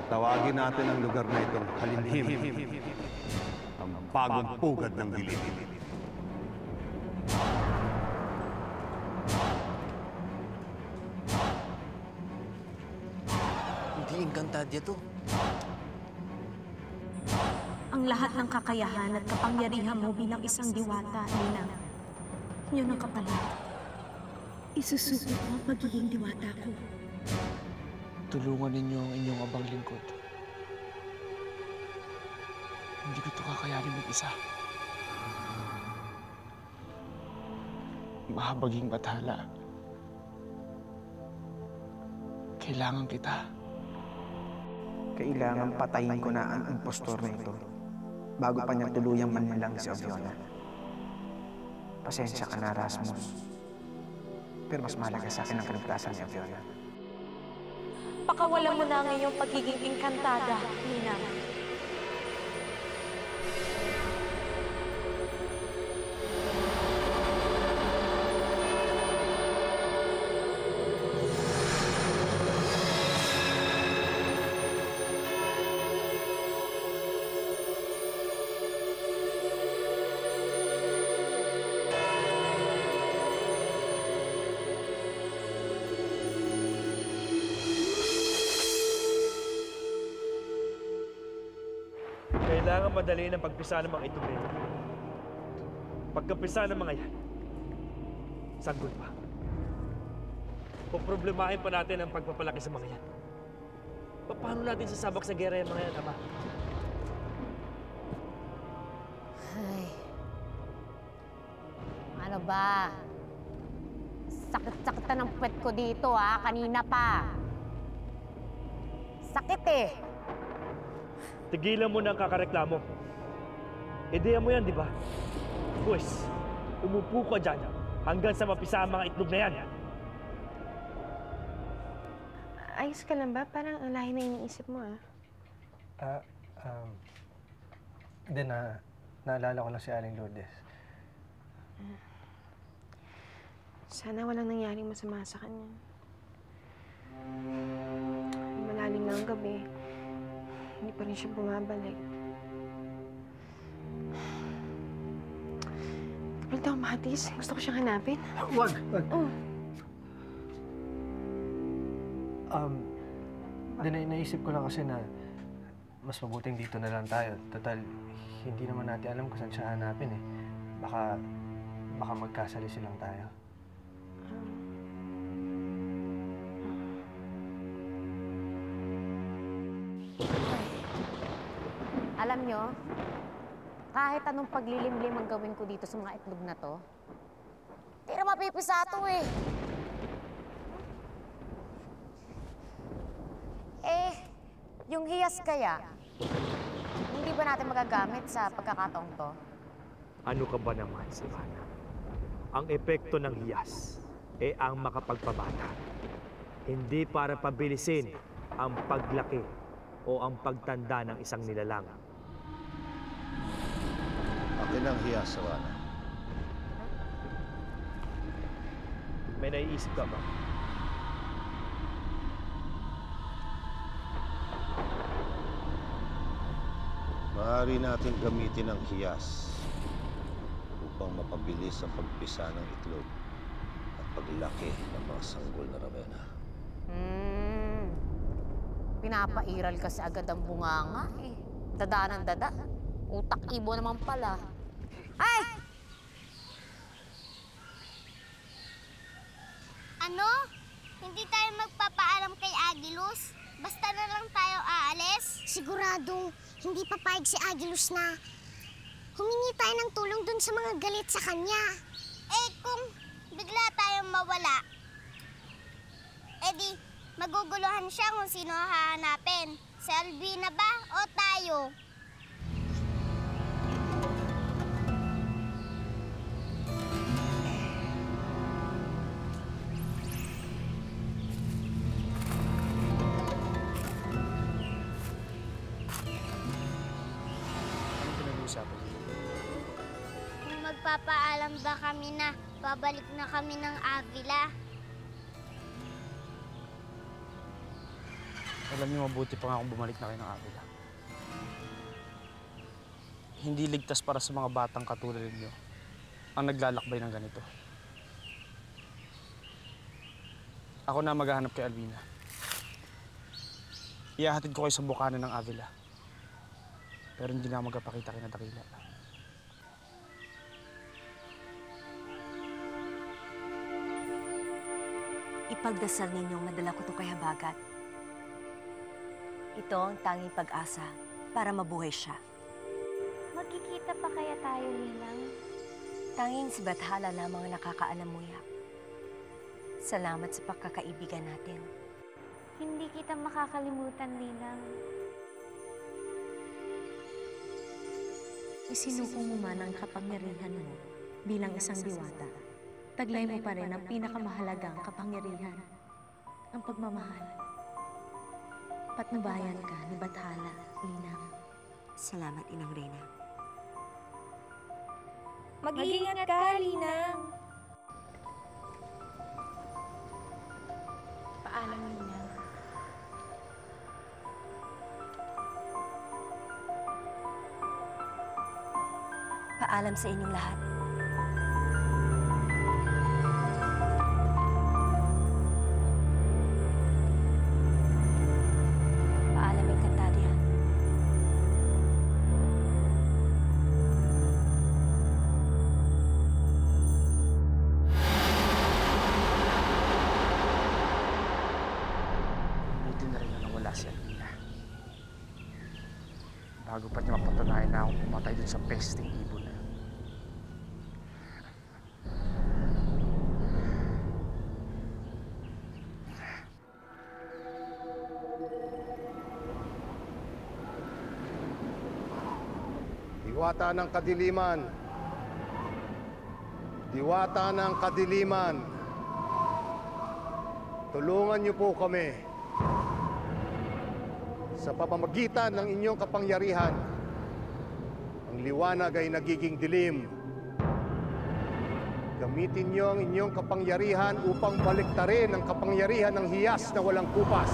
Tatawagin natin ang lugar na itong Halinhim, ang bagong pugad ng dilim. Hindi Encantadia to. Ang lahat ng kakayahan at kapangyarihan mo bilang isang diwata, Ninang. Yun ang kapalit. Isusuko ko ang pagiging diwata ko. Tulungan ninyo ang inyong abang lingkod. Hindi ko ito kakayanin mag-isa. Mahabaging bathala. Kailangan kita. Kailangan patayin ko na ang impostor na ito bago pa niya tuluyang manlilang si Aviona. Pasensya ka na, Rasmus. Pero mas mahalaga sa akin ang kaligtasan ni Aviona. Pakawalan mo na ang iyong pagiging engkantada, Ninang. Kailangan madaliin ang pagpisa ng mga itong nila. Pagkapisa ng mga yan, sanggol pa. Poproblemahin pa natin ang pagpapalaki sa mga yan. Paano natin sasabak sa gera yung mga yan, Ama? Ay. Ano ba? Sakit-sakitan ng puwet ko dito, ha? Kanina pa. Sakit eh. Tigilan mo na ang kakareklamo. Ideya mo yan, di ba? Pues, umupo ka dyan hanggang sa mapisa ang mga itlog na yan. Ayos ka lang ba? Parang ang lahi na iniisip mo, ah. Hindi naalala ko lang si Aling Lourdes. Sana walang nangyaring masama sa kanya. Malalim na ang gabi. Hindi pa rin siya bumabalik. Kapal daw, Matis. Gusto ko siyang hanapin. Wag! Oh. Naisip ko lang kasi na mas mabuting dito na lang tayo. Total, hindi naman natin alam kung saan siya hanapin eh. Baka magkasali silang tayo. Alam nyo, kahit anong paglilimlim ang gawin ko dito sa mga itlog na to, di na mapipisa to eh. Yung hiyas kaya, hindi ba natin magagamit sa pagkakataong to? Ano ka ba naman, Savannah? Ang epekto ng hiyas ang makapagpabata. Hindi para pabilisin ang paglaki o ang pagtanda ng isang nilalang. Akin ang hiyas, Savannah. May naiisip ka ba? Maaari natin gamitin ang hiyas upang mapabilis ang pagpisa ng itlog at paglaki ng mga sanggol na Ravenna. Pinapairal kasi agad ang bunganga eh. Dada ng dada. Utak ibo naman pala. Ay! Ano? Hindi tayo magpapaalam kay Agilus? Basta na lang tayo aalis? Sigurado, hindi papayag si Agilus na humingi tayo ng tulong dun sa mga galit sa kanya. Eh kung bigla tayong mawala, di maguguluhan siya kung sino hahanapin. Si Albina ba o tayo? Kung magpapaalam ba kami na babalik na kami ng Avila? Alam niyo, mabuti pa nga akong bumalik na kayo ng Avila. Hindi ligtas para sa mga batang katulad niyo ang naglalakbay ng ganito. Ako na maghahanap kay Alvina. Ihahatid ko kayo sa bukana ng Avila. Pero hindi na magpapakita kay na Dakila. Ipagdasal ninyong madala ko to kay Habagat. Ito ang tanging pag-asa para mabuhay siya. Magkikita pa kaya tayo, Ninang? Tanging si Bathala lamang ang nakakaalam mo, Yak. Salamat sa pagkakaibigan natin. Hindi kita makakalimutan, Ninang. Isinuko mo man ang kapangyarihan mo bilang isang diwata. Taglay mo pa rin ang pinakamahalagang kapangyarihan, ang pagmamahal. Patnubayan ka ni Bathala, Ninang. Salamat, Inang Reyna. Mag-iingat ka, Ninang. Paalam, Ninang. Paalam sa inyong lahat. Paalam, Encantadia. Buti na rin na nawala si Alvina. Bago pa niya mapatunayan na akong pumatay dun sa pesting ibon na. Diwata ng kadiliman. Diwata ng kadiliman. Tulungan niyo po kami sa pamamagitan ng inyong kapangyarihan. Ang liwanag ay nagiging dilim. Gamitin niyo ang inyong kapangyarihan upang baliktarin ang kapangyarihan ng hiyas na walang kupas.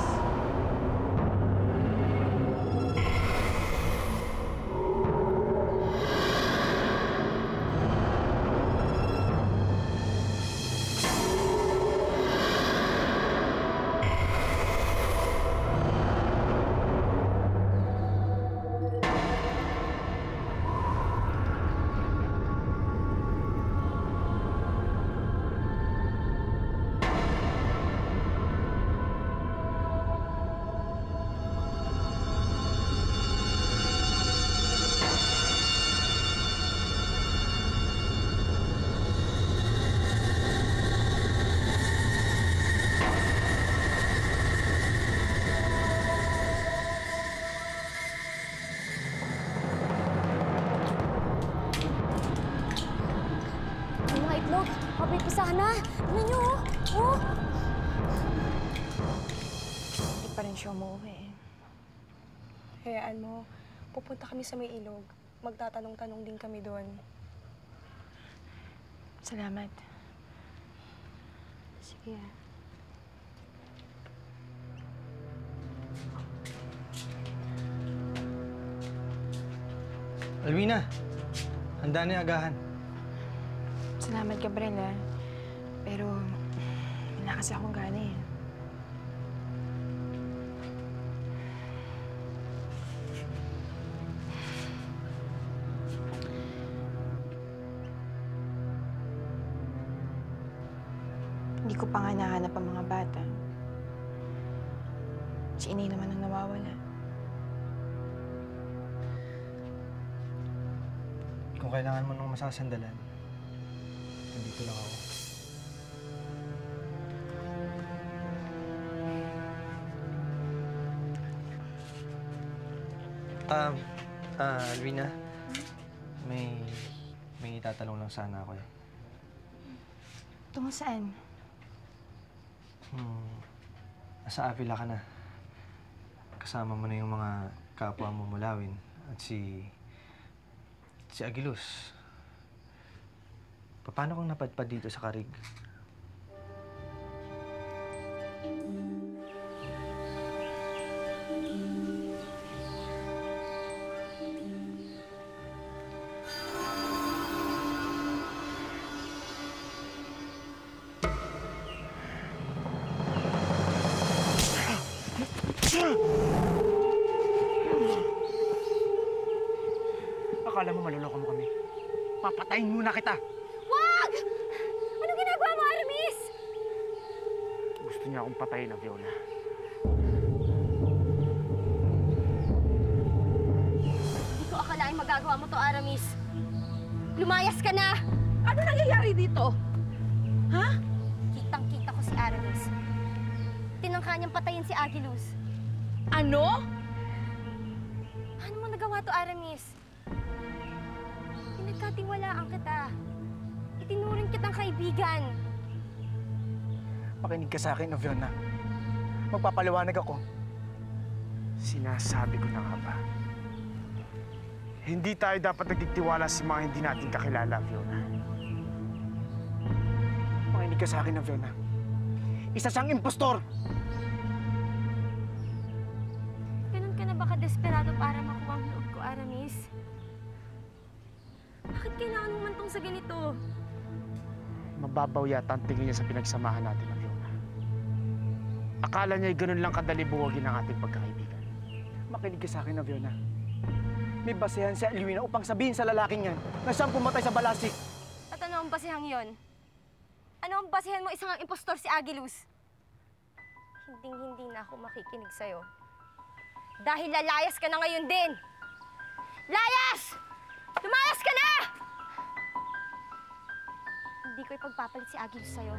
Mapipisahan na! Tignan niyo, oh! Hindi pa rin siya umuwi. Hayaan mo, pupunta kami sa may ilog. Magtatanong-tanong din kami doon. Salamat. Sige. Alvina, handa na yung agahan. Salamat, Gabriela. Pero wala kasi akong gana eh. Hindi ko pa nga nahanap ang mga bata. Si Inay naman ang nawawala. Kung kailangan mo nung masasandalan, nandito lang ako. Alvina, may itatanong lang sana ako eh. Tungo saan? Nasa Avila ka na. Kasama mo na yung mga kapwa mo mulawin at si Agilus. Paano kung napadpad dito sa Karig? Akala mo maluloko mo kami? Papatayin muna kita! Wag! Anong ginagawa mo, Aramis? Gusto niya akong patayin na Viola. Hindi ko akalain magagawa mo to, Aramis. Lumayas ka na! Ano nangyayari dito? Ha? Kitang-kita ko si Aramis. Tinangka niyang patayin si Agilus. Ano? Paano mo nagawa to, Aramis? Pinagkatiwalaan kita. Itinuring kitang kaibigan. Makinig ka sa akin, Aviona. Magpapaliwanag ako. Sinasabi ko na nga ba? Hindi tayo dapat nagtitiwala sa mga hindi natin kakilala, Aviona. Makinig ka sa akin, Aviona. Isa siyang impostor! Ganun ka na ba ka-desperado para makuha ang loob ko, Aramis? Bakit kailangan mo man tong sa ganito? Mababaw yata ang tingin niya sa pinagsamahan natin, Aviona. Akala niya'y ganun lang kadali buwagin ang ating pagkakaibigan. Makinig ka sa akin, Aviona. May basehan si Alwina upang sabihin sa lalaking yan na siyang pumatay sa balasik. At ano ang basehang yon? Ano ang basehan mo isang impostor si Agilus? Hinding-hindi na ako makikinig sa'yo. Dahil lalayas ka na ngayon din! Layas! Lumayas ka na! Hindi ko ipagpapalit si Agilus sa'yo.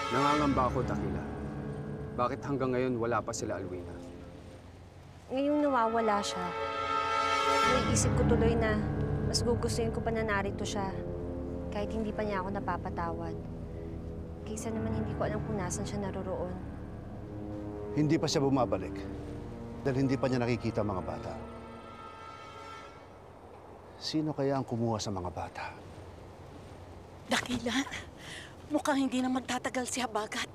Nangangamba ako, Dakila. Bakit hanggang ngayon wala pa sila Alwina? Ngayong nawawala siya, naiisip ko tuloy na mas gugustuhin ko pa na narito siya kahit hindi pa niya ako napapatawad. Kaysa naman hindi ko alam kung nasan siya naroroon. Hindi pa siya bumabalik dahil hindi pa niya nakikita mga bata. Sino kaya ang kumuha sa mga bata? Dakila, mukhang hindi na magtatagal si Habagat.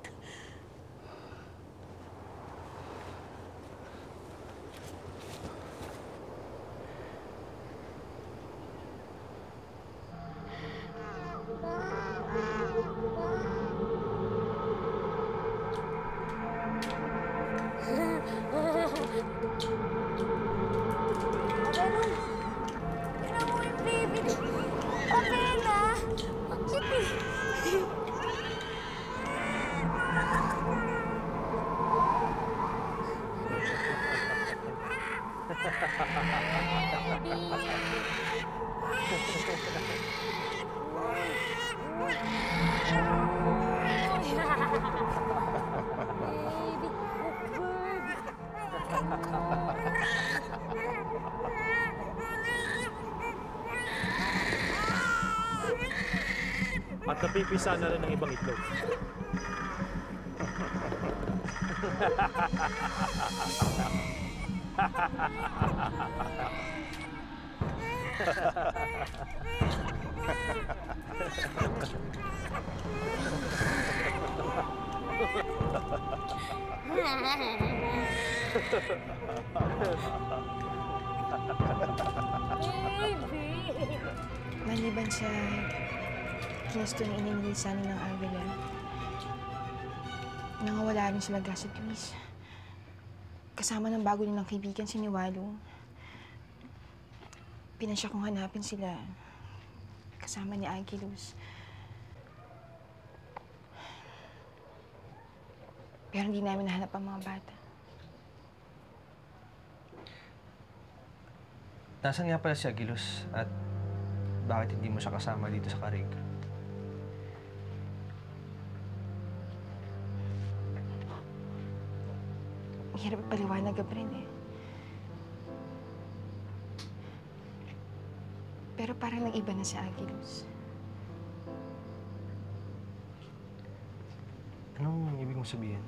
At napipisa na rin ang ibang itlog. Maliban sa ginusto na ininilisanin ng Avila, nangawala rin sila Gas at Luis. Kasama ng bago nilang kaibigan si Niwalo. Pinansya kong hanapin sila kasama ni Agilus. Pero hindi namin nahanap ang mga bata. Nasaan nga pala si Agilus at bakit hindi mo siya kasama dito sa Carig? Hirap ipaliwanag, Gabrin, eh. Pero parang nag-iba na si Agilus. Anong ibig mong sabihin?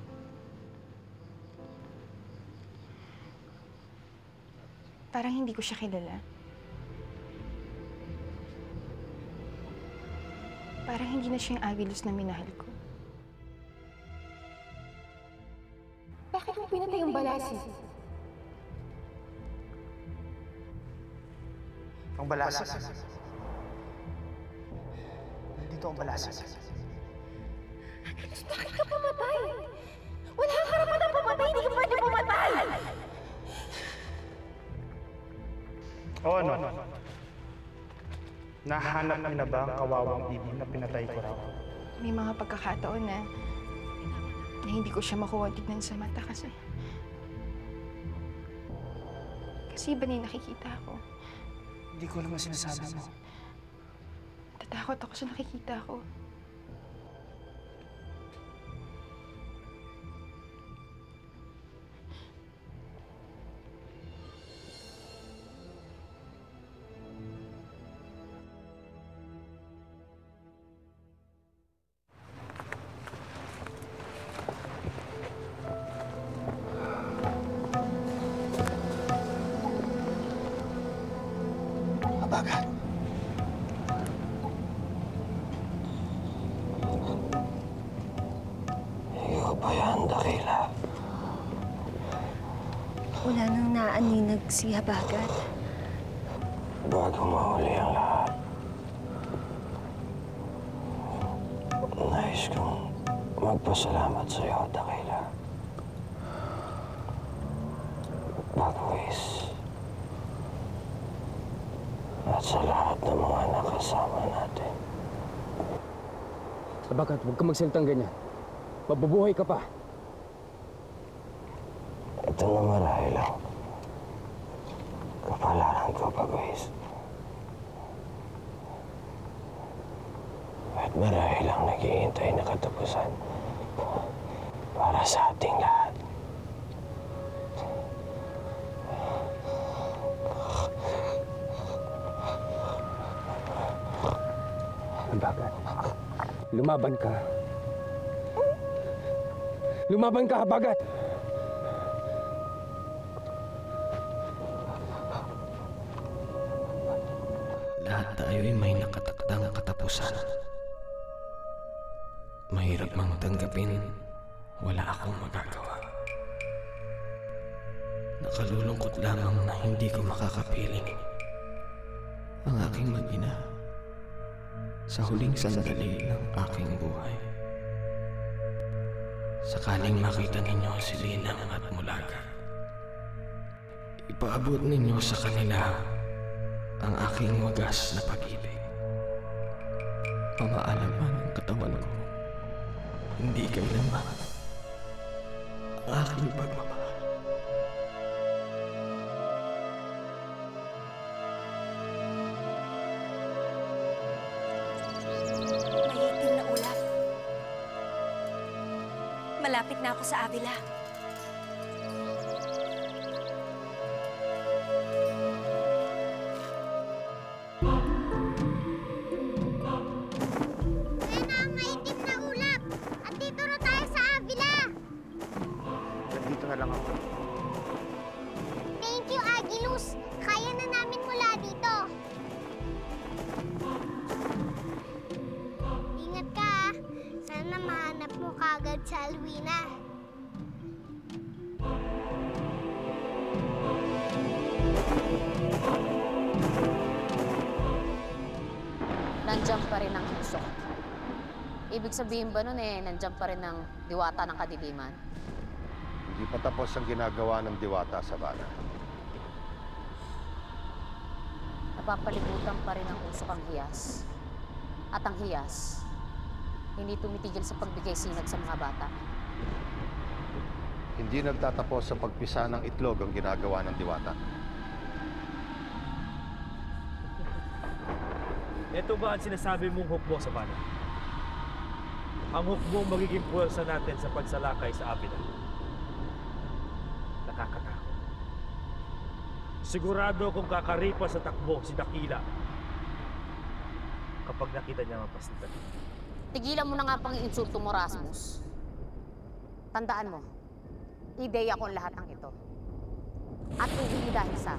Parang hindi ko siya kilala. Parang hindi na siya yung Agilus na minahal ko. Bakit mo pinatay yung balasik? Ang balasag. Nandito ang balasag. Bakit ka pumatay? Wala kang karapatang pumatay! Hindi ka pwede pumatay! O ano? Nahanap niyo na ba ang kawawang ibig na pinatay ko raw? May mga pagkakataon na hindi ko siya makuha tignan sa mata kasi iba na yung nakikita ko. Hindi ko naman sinasabi mo. Tatakot ako sa nakikita ko. Habagat. Ikaw ba yan, Dakila? Wala nang naaninag si Habagat. Bago mahuli ang lahat, nais kong magpasalamat sa iyo, Dakila. Bagwis. At sa lahat ng mga nakasama natin. Habagat, huwag kang magsalitang ganyan. Mabubuhay ka pa. Ito na marahil lang. Kapalaran ko, Bagwis. At marahil lang naghihintay na katapusan para sa ating lahat. Habagat, lumaban ka. Lumaban ka, Habagat! Lahat tayo'y may nakatakdang katapusan. Mahirap mang tanggapin, wala akong magagawa. Nakalulungkot lamang na hindi ko makakapiling ang aking mag-ina sa huling sandali ng aking buhay. Sakaling makita ninyo si Linang at Mulaga, ipaabot ninyo sa kanila ang aking wagas na pag-ibig. Pamaalaman ang katawan ko, hindi kailanman ang aking pagmamahal. Maitim na ulap. Malapit na ako sa Avila. Nandito na lang ako. Thank you, Agilus. Kaya na namin mula dito. Ingat ka, ah. Sana mahanap mo kagad si Alwina. Nandiyan pa rin ang hukso. Ibig sabihin ba nun nandiyan pa rin ang diwata ng kadiliman? Hindi pa tapos ang ginagawa ng diwata sa bana. Napapalibutan pa rin ang usok ang hiyas. At ang hiyas, hindi tumitigil sa pagbigay sinag sa mga bata. Hindi nagtatapos sa pagpisa ng itlog ang ginagawa ng diwata. Ito ba ang sinasabi mong hukbo sa bana? Ang hukbo magiging puwersa natin sa pagsalakay sa Avila. Nakakatakot. Sigurado kung kakaripa sa takbo si Dakila kapag nakita niya ang pasita. Tigilan mo na nga pang insulto mo, Rasmus. Tandaan mo, ideya ko ang lahat ng ito. At hindi dahil sa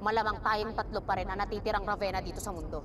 malamang tayong tatlo pa rin ang natitirang Ravenna dito sa mundo.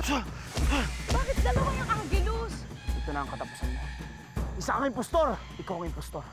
Bakit dalawa yung Angelus? Ito na ang katapusan mo. Isa kang impostor! Ikaw ang impostor.